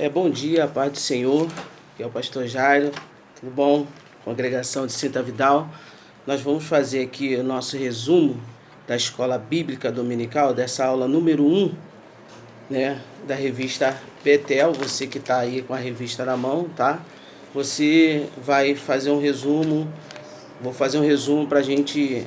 Bom dia, a paz do Senhor, que é o pastor Jairo, tudo bom? Congregação de Sinta Vidal. Nós vamos fazer aqui o nosso resumo da Escola Bíblica Dominical, dessa aula número 1, né, da revista Betel. Você que está aí com a revista na mão, tá? Você vai fazer um resumo, vou fazer um resumo para a gente,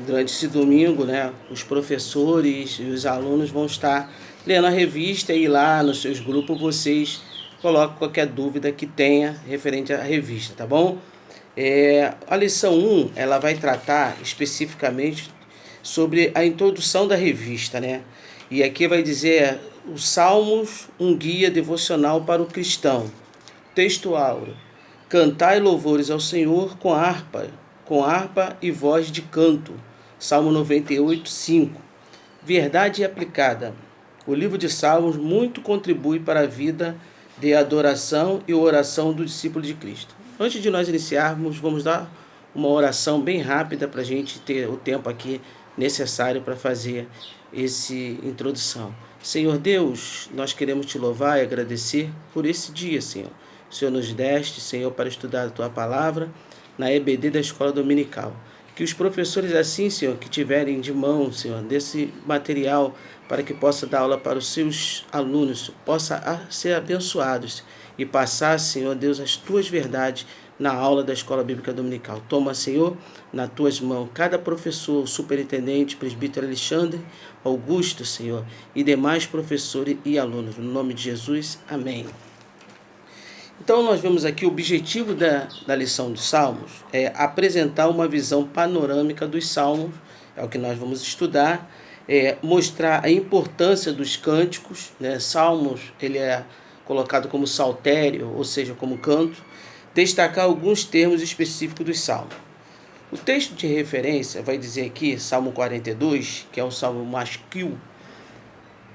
durante esse domingo, né? Os professores e os alunos vão estar lendo a revista e lá nos seus grupos vocês colocam qualquer dúvida que tenha referente à revista, tá bom? A lição 1, ela vai tratar especificamente sobre a introdução da revista, né? E aqui vai dizer os Salmos, um guia devocional para o cristão. Texto áureo: cantai louvores ao Senhor com harpa e voz de canto. Salmo 98, 5. Verdade aplicada. O livro de Salmos muito contribui para a vida de adoração e oração do discípulo de Cristo. Antes de nós iniciarmos, vamos dar uma oração bem rápida para a gente ter o tempo aqui necessário para fazer essa introdução. Senhor Deus, nós queremos te louvar e agradecer por esse dia, Senhor. O Senhor nos deste, Senhor, para estudar a tua palavra na EBD da Escola Dominical. Que os professores assim, Senhor, que tiverem de mão, Senhor, desse material para que possa dar aula para os seus alunos, possa ser abençoados e passar, Senhor Deus, as tuas verdades na aula da Escola Bíblica Dominical. Toma, Senhor, nas tuas mãos cada professor, superintendente, presbítero Alexandre, Augusto, Senhor, e demais professores e alunos. No nome de Jesus, amém. Então nós vemos aqui o objetivo da lição dos Salmos é apresentar uma visão panorâmica dos Salmos, é o que nós vamos estudar, mostrar a importância dos cânticos, né? Salmos, ele é colocado como saltério, ou seja, como canto, destacar alguns termos específicos dos Salmos. O texto de referência vai dizer aqui, Salmo 42, que é o Salmo masculino,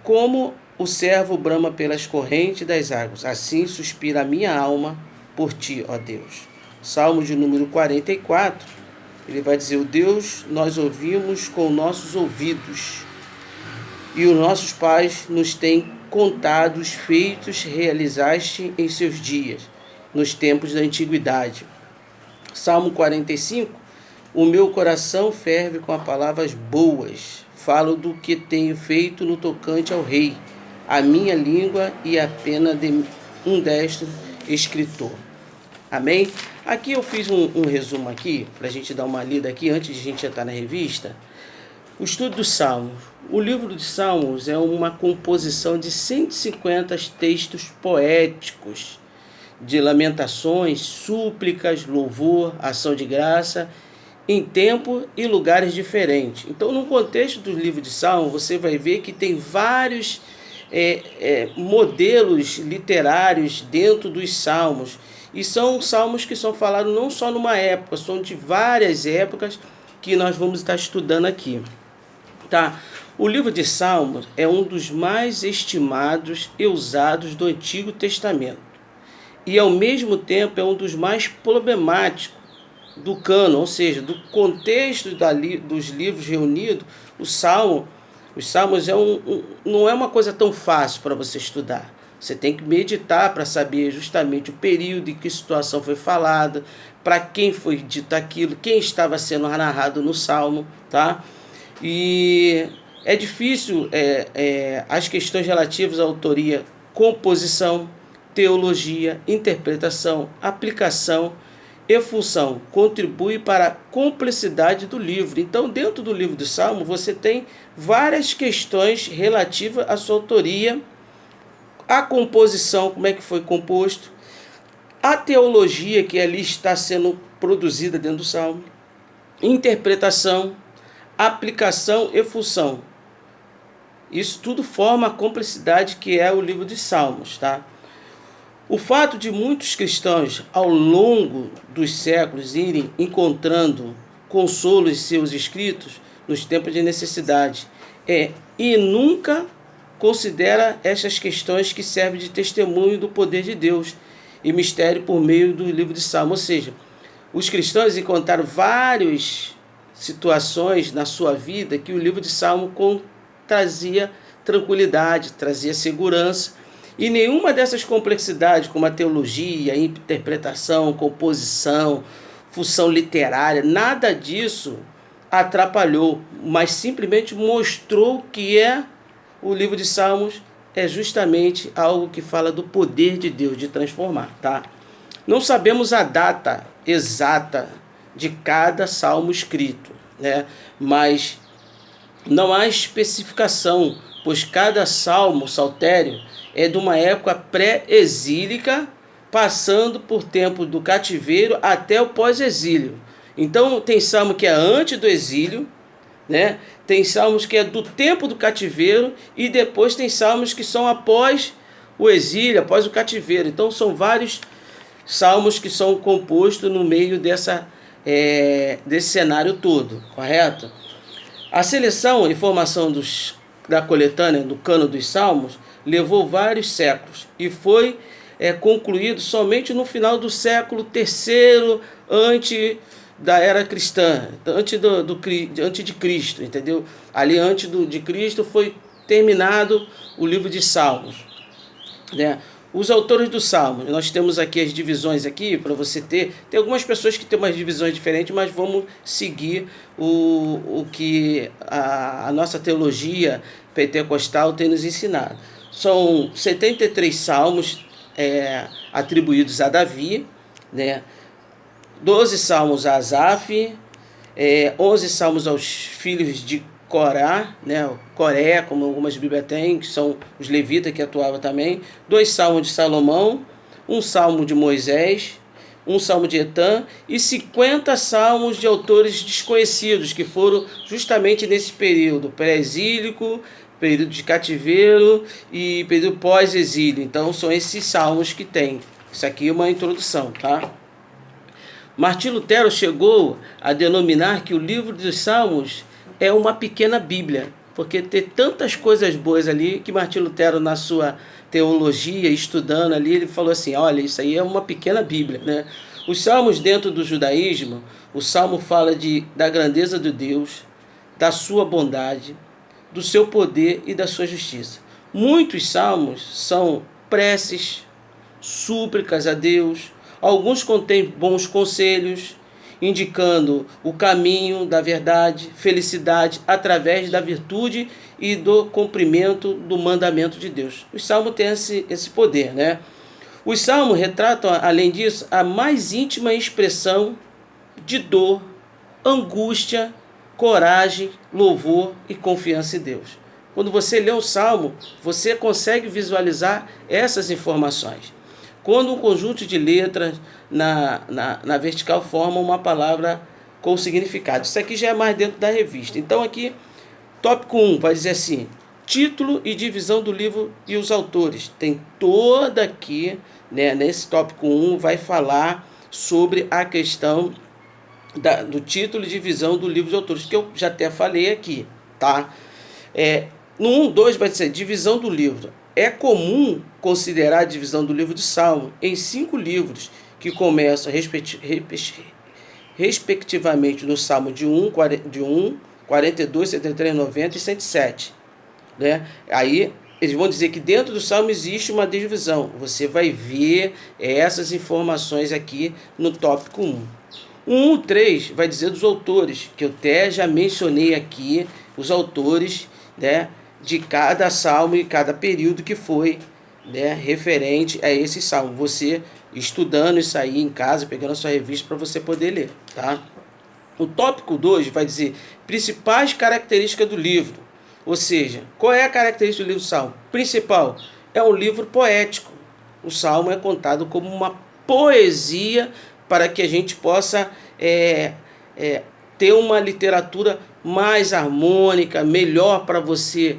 como o servo brama pelas correntes das águas, assim suspira a minha alma por ti, ó Deus. Salmo de número 44, ele vai dizer: o Deus nós ouvimos com nossos ouvidos, e os nossos pais nos têm contado os feitos realizaste em seus dias, nos tempos da antiguidade. Salmo 45, o meu coração ferve com as palavras boas, falo do que tenho feito no tocante ao rei, a minha língua e a pena de um destro escritor. Amém? Aqui eu fiz um resumo aqui, para a gente dar uma lida aqui, antes de a gente entrar na revista. O estudo dos Salmos. O livro de Salmos é uma composição de 150 textos poéticos, de lamentações, súplicas, louvor, ação de graça, em tempo e lugares diferentes. Então, no contexto do livro de Salmos, você vai ver que tem vários modelos literários dentro dos salmos, e são salmos que são falados não só numa época, são de várias épocas que nós vamos estar estudando aqui, tá? O livro de Salmos é um dos mais estimados e usados do Antigo Testamento e ao mesmo tempo é um dos mais problemáticos do cânon, ou seja, do contexto dos livros reunidos. Os Salmos não é uma coisa tão fácil para você estudar. Você tem que meditar para saber justamente o período em que a situação foi falada, para quem foi dito aquilo, quem estava sendo narrado no Salmo, tá? E é difícil as questões relativas à autoria, composição, teologia, interpretação, aplicação e função contribui para a complexidade do livro. Então, dentro do livro do Salmo, você tem várias questões relativas à sua autoria, a composição, como é que foi composto, a teologia que ali está sendo produzida dentro do Salmo, interpretação, aplicação e função. Isso tudo forma a complexidade que é o livro de Salmos, tá? O fato de muitos cristãos, ao longo dos séculos, irem encontrando consolo em seus escritos nos tempos de necessidade, e nunca considera essas questões que servem de testemunho do poder de Deus e mistério por meio do livro de Salmos. Ou seja, os cristãos encontraram várias situações na sua vida que o livro de Salmos trazia tranquilidade, trazia segurança, E nenhuma dessas complexidades, como a teologia, a interpretação, composição, função literária, nada disso atrapalhou, mas simplesmente mostrou que o livro de Salmos é justamente algo que fala do poder de Deus de transformar, tá? Não sabemos a data exata de cada salmo escrito, né? Mas não há especificação, pois cada salmo, saltério, é de uma época pré-exílica, passando por tempo do cativeiro até o pós-exílio. Então tem salmo que é antes do exílio, né? Tem salmos que é do tempo do cativeiro e depois tem salmos que são após o exílio, após o cativeiro. Então são vários salmos que são compostos no meio desse cenário todo, correto? A seleção e formação da coletânea do Cânon dos Salmos levou vários séculos e foi concluído somente no final do século III antes da era cristã, antes de Cristo, entendeu? Ali antes de Cristo foi terminado o livro de Salmos, né? Os autores dos Salmos, nós temos aqui as divisões aqui para você ter. Tem algumas pessoas que têm umas divisões diferentes, mas vamos seguir o que a nossa teologia pentecostal tem nos ensinado. São 73 salmos atribuídos a Davi, né? 12 salmos a Asaf, 11 salmos aos filhos de Corá, né? Coré, como algumas bíblias têm, que são os levitas que atuavam também, 2 salmos de Salomão, 1 salmo de Moisés, 1 salmo de Etã e 50 salmos de autores desconhecidos, que foram justamente nesse período pré-exílico, período de cativeiro e período pós-exílio. Então são esses salmos que tem. Isso aqui é uma introdução, tá? Martim Lutero chegou a denominar que o livro dos Salmos é uma pequena Bíblia, porque tem tantas coisas boas ali que Martim Lutero, na sua teologia, estudando ali, ele falou assim, olha, isso aí é uma pequena Bíblia, né? Os salmos dentro do judaísmo, o salmo fala da grandeza de Deus, da sua bondade, do seu poder e da sua justiça. Muitos salmos são preces, súplicas a Deus, alguns contêm bons conselhos, indicando o caminho da verdade, felicidade, através da virtude e do cumprimento do mandamento de Deus. Os salmos têm esse poder, né? Os salmos retratam, além disso, a mais íntima expressão de dor, angústia, coragem, louvor e confiança em Deus. Quando você lê o salmo, você consegue visualizar essas informações. Quando um conjunto de letras na vertical formam uma palavra com significado. Isso aqui já é mais dentro da revista. Então aqui, tópico 1 vai dizer assim, título e divisão do livro e os autores. Tem toda aqui, né, nesse tópico 1 vai falar sobre a questão do título e divisão do livro de autores, que eu já até falei aqui, tá? No 1, 2 vai dizer divisão do livro. É comum considerar a divisão do livro de Salmo em 5 livros, que começam respectivamente no Salmo de 1, 42, 73, 90 e 107. Né? Aí eles vão dizer que dentro do Salmo existe uma divisão. Você vai ver essas informações aqui no tópico 1. 1, 3 vai dizer dos autores, que eu até já mencionei aqui, os autores, né, de cada salmo e cada período que foi, né, referente a esse salmo. Você estudando isso aí em casa, pegando a sua revista para você poder ler, tá? O tópico 2 vai dizer principais características do livro. Ou seja, qual é a característica do livro do Salmo? Principal, é um livro poético. O Salmo é contado como uma poesia para que a gente possa ter uma literatura mais harmônica, melhor para você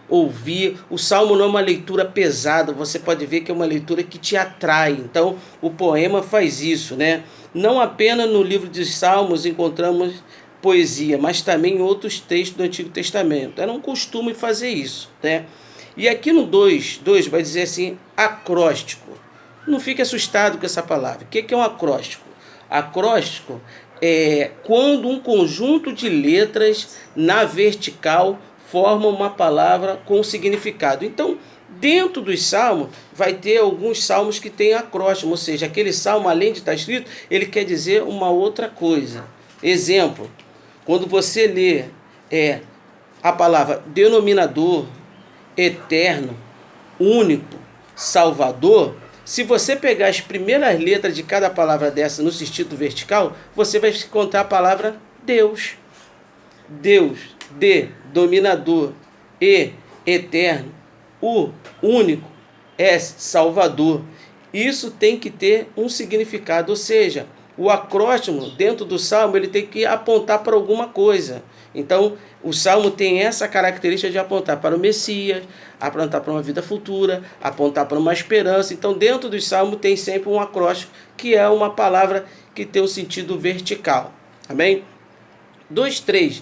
ouvir. O Salmo não é uma leitura pesada, você pode ver que é uma leitura que te atrai. Então, o poema faz isso, né? Não apenas no livro dos Salmos encontramos poesia, mas também em outros textos do Antigo Testamento. Era um costume fazer isso, né? E aqui no 2 vai dizer assim, acróstico. Não fique assustado com essa palavra. O que é um acróstico? Acróstico é quando um conjunto de letras na vertical formam uma palavra com significado. Então, Dentro dos salmos, vai ter alguns salmos que tem acróstimo, ou seja, aquele salmo, além de estar escrito, ele quer dizer uma outra coisa. Exemplo, quando você lê a palavra denominador, eterno, único, salvador, se você pegar as primeiras letras de cada palavra dessa no sentido vertical, você vai encontrar a palavra Deus. Deus, dominador, eterno, o único, salvador. Isso tem que ter um significado, ou seja, o acróstimo dentro do salmo ele tem que apontar para alguma coisa. Então, o salmo tem essa característica de apontar para o Messias, apontar para uma vida futura, apontar para uma esperança. Então, dentro do salmo tem sempre um acróstico, que é uma palavra que tem um sentido vertical. Amém? 2.3.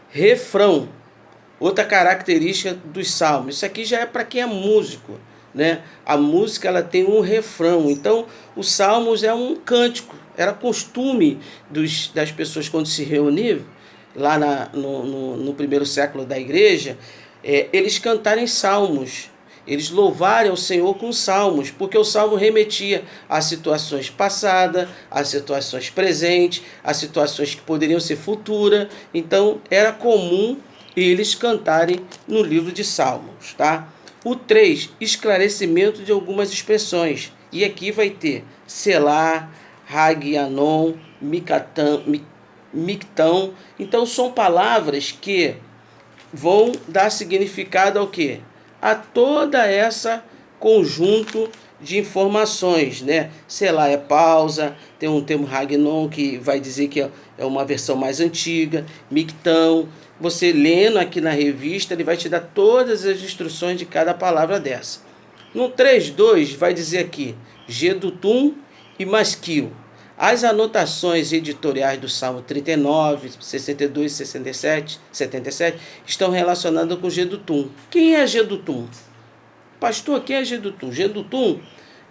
Refrão. Outra característica dos salmos. Isso aqui já é para quem é músico, né? A música ela tem um refrão. Então, os salmos é um cântico. Era costume das pessoas quando se reuniam, lá no primeiro século da igreja, eles cantarem salmos. Eles louvarem ao Senhor com salmos, porque o salmo remetia a situações passadas, a situações presentes, a situações que poderiam ser futuras. Então, era comum eles cantarem no livro de Salmos, tá? O 3, esclarecimento de algumas expressões. E aqui vai ter Selá, Hagianon, Mictão. Então são palavras que vão dar significado ao quê? A toda essa conjunto de informações, né? Selá é pausa, tem um termo Hagnon que vai dizer que é uma versão mais antiga, Mictão. Você lendo aqui na revista, ele vai te dar todas as instruções de cada palavra dessa. No 3.2 vai dizer aqui, Gedutum e Masquil. As anotações editoriais do Salmo 39, 62, 67, 77 estão relacionadas com Gedutum. Quem é Gedutum? Pastor, quem é Gedutum? Gedutum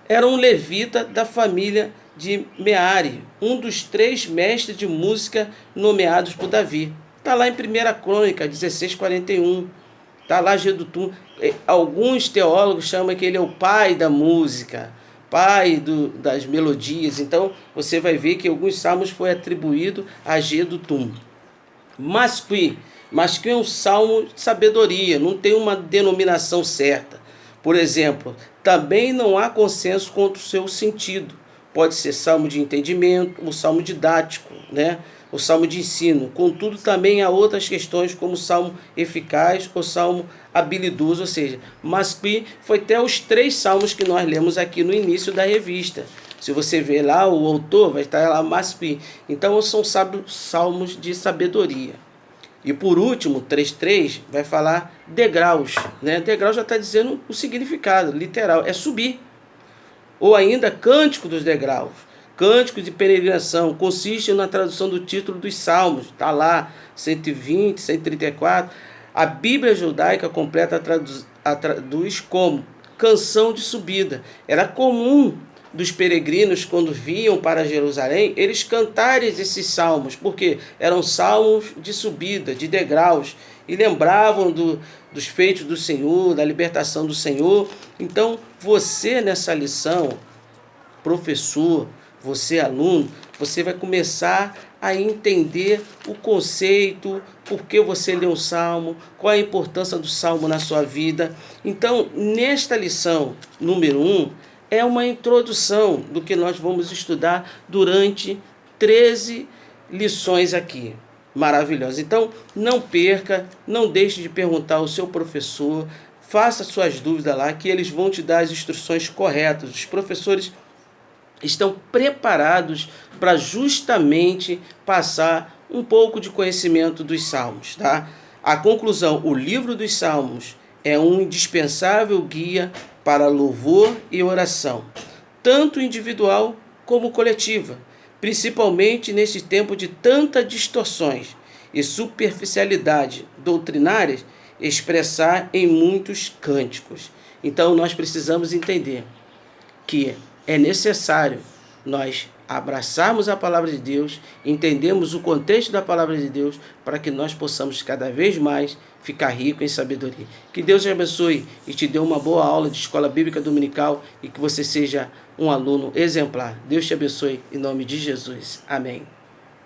era um levita da família de Meari, um dos 3 mestres de música nomeados por Davi. Está lá em 1 Crônica 16:41. Está lá Gedutum. Alguns teólogos chamam que ele é o pai da música, pai das melodias. Então, você vai ver que alguns salmos foi atribuído a Gedutum. Masqui é um salmo de sabedoria, não tem uma denominação certa. Por exemplo, também não há consenso quanto ao seu sentido. Pode ser salmo de entendimento, ou salmo didático, né? O salmo de ensino. Contudo, também há outras questões, como o salmo eficaz ou salmo habilidoso, ou seja, Masqui foi até os 3 salmos que nós lemos aqui no início da revista. Se você ver lá, o autor vai estar lá, Masqui. Então, são salmos de sabedoria. E por último, 3.3, vai falar degraus, né? Degrau já está dizendo o significado, literal, é subir. Ou ainda, cântico dos degraus. Cântico de peregrinação, consiste na tradução do título dos Salmos, está lá, 120, 134. A Bíblia judaica completa traduz como canção de subida. Era comum dos peregrinos, quando vinham para Jerusalém, eles cantarem esses salmos, porque eram salmos de subida, de degraus, e lembravam dos feitos do Senhor, da libertação do Senhor. Então, você nessa lição, professor, você aluno, você vai começar a entender o conceito, por que você lê um salmo, qual a importância do salmo na sua vida. Então, nesta lição número 1, é uma introdução do que nós vamos estudar durante 13 lições aqui. Maravilhoso. Então, não perca, não deixe de perguntar ao seu professor, faça suas dúvidas lá, que eles vão te dar as instruções corretas. Os professores estão preparados para justamente passar um pouco de conhecimento dos salmos, tá? A conclusão, o livro dos salmos é um indispensável guia para louvor e oração, tanto individual como coletiva, principalmente nesse tempo de tantas distorções e superficialidade doutrinárias expressar em muitos cânticos. Então nós precisamos entender que é necessário nós abraçarmos a palavra de Deus, entendemos o contexto da palavra de Deus, para que nós possamos cada vez mais ficar rico em sabedoria. Que Deus te abençoe e te dê uma boa aula de Escola Bíblica Dominical e que você seja um aluno exemplar. Deus te abençoe em nome de Jesus. Amém.